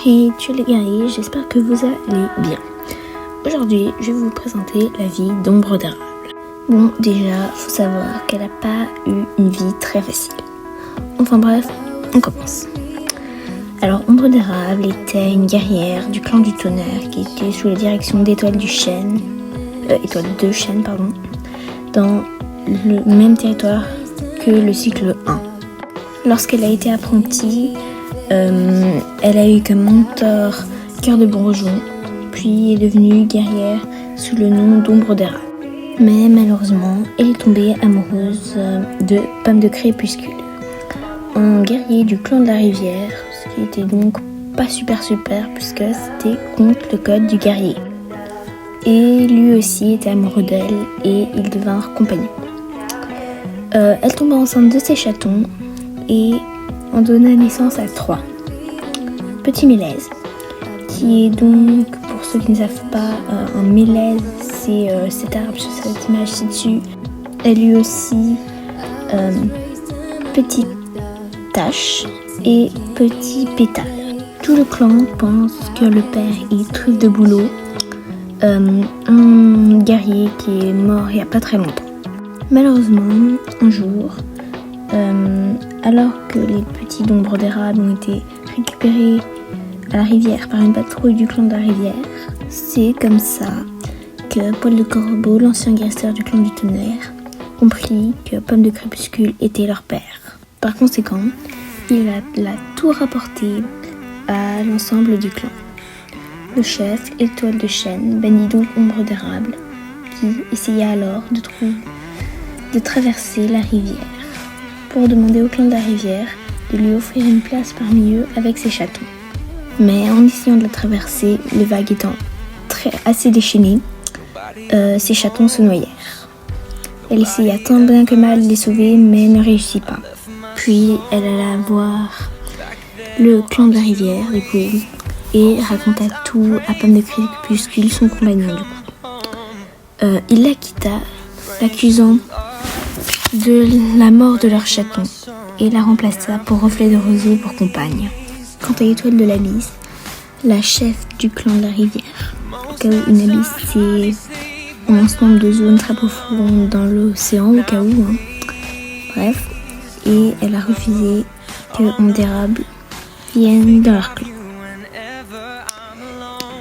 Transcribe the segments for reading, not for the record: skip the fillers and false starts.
Hey, tu es les guerriers, j'espère que vous allez bien. Aujourd'hui, je vais vous présenter la vie d'Ombre d'Érable. Bon, déjà, faut savoir qu'elle n'a pas eu une vie très facile. Enfin bref, on commence. Alors, Ombre d'Érable était une guerrière du clan du Tonnerre qui était sous la direction d'Étoile de Chêne, dans le même territoire que le cycle 1. Lorsqu'elle a été apprentie, elle a eu comme mentor Cœur de Bourgeon, puis est devenue guerrière sous le nom d'Ombre d'Érable. Mais malheureusement, elle est tombée amoureuse de Pomme de Crépuscule, un guerrier du clan de la Rivière, ce qui était donc pas super puisque c'était contre le code du guerrier. Et lui aussi était amoureux d'elle et ils devinrent compagnons. Elle tomba enceinte de ses chatons et en donna naissance à 3. Petit mélèze, qui est donc, pour ceux qui ne savent pas, un mélèze, c'est cet arbre sur cette image ci-dessus. Elle eut aussi petite tache et petit pétale. Tout le clan pense que le père est truffe de boulot, un guerrier qui est mort il n'y a pas très longtemps. Malheureusement, un jour, alors que les petits d'Ombre d'Érable ont été récupérés à la rivière par une patrouille du clan de la Rivière, c'est comme ça que Paul de Corbeau, l'ancien guerrier du clan du Tonnerre, comprit que Pomme de Crépuscule était leur père. Par conséquent, il l'a tout rapporté à l'ensemble du clan. Le chef, Étoile de Chêne, bannit donc Ombre d'Érable, qui essaya alors de traverser la rivière pour demander au clan de la Rivière de lui offrir une place parmi eux avec ses chatons. Mais en essayant de la traverser, les vagues étant assez déchaînées, ses chatons se noyèrent. Elle essaya tant bien que mal de les sauver, mais ne réussit pas. Puis elle alla voir le clan de la Rivière, du coup, et raconta tout à Pomme de Crépuscule, son compagnon, du coup. Il la quitta, l'accusant de la mort de leur chaton, et la remplaça pour Reflet de Rosée pour compagne. Quant à Étoile de l'Abysse, la chef du clan de la Rivière, au cas où une abysse c'est un ensemble de zones très profondes dans l'océan, au cas où, bref, et elle a refusé que Ombre d'Érable vienne dans leur clan.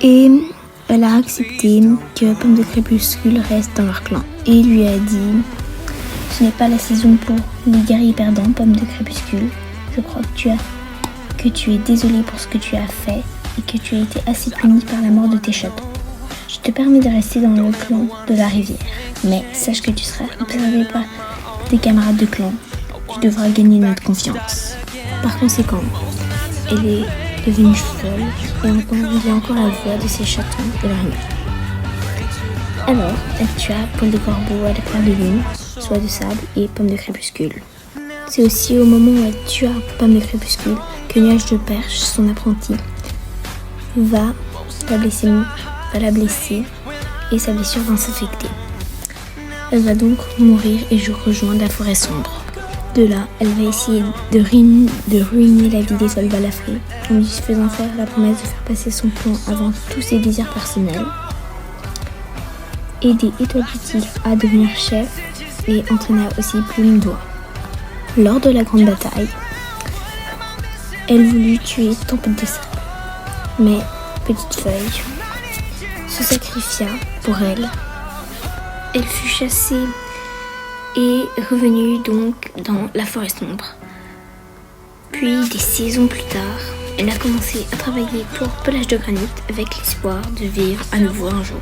Et elle a accepté que Pomme de Crépuscule reste dans leur clan et lui a dit: ce n'est pas la saison pour les guerriers perdants, Pomme de Crépuscule. Je crois que tu es désolée pour ce que tu as fait et que tu as été assez punie par la mort de tes chatons. Je te permets de rester dans le clan de la Rivière, mais sache que tu seras observé par tes camarades de clan. Tu devras gagner notre confiance. Par conséquent, elle est devenue folle et entendait encore la voix de ses chatons de la rivière. Alors, elle tua Paul de Corbeau à l'éclair de lune, Soie de sable et Pomme de Crépuscule. C'est aussi au moment où elle tua Pomme de Crépuscule que Nuage de Perche, son apprenti, va la blesser et sa blessure va s'infecter. Elle va donc mourir et rejoindre la forêt sombre. De là, elle va essayer de ruiner la vie d'Étoile Balafré en lui faisant faire la promesse de faire passer son plan avant tous ses désirs personnels, aider Étoile du Tigre à devenir chef et entraîna aussi Plume d'Oie. Lors de la grande bataille, elle voulut tuer Tempête de Sable, mais Petite Feuille se sacrifia pour elle. Elle fut chassée et revenue donc dans la forêt sombre. Puis, des saisons plus tard, elle a commencé à travailler pour Pelage de Granit avec l'espoir de vivre à nouveau un jour.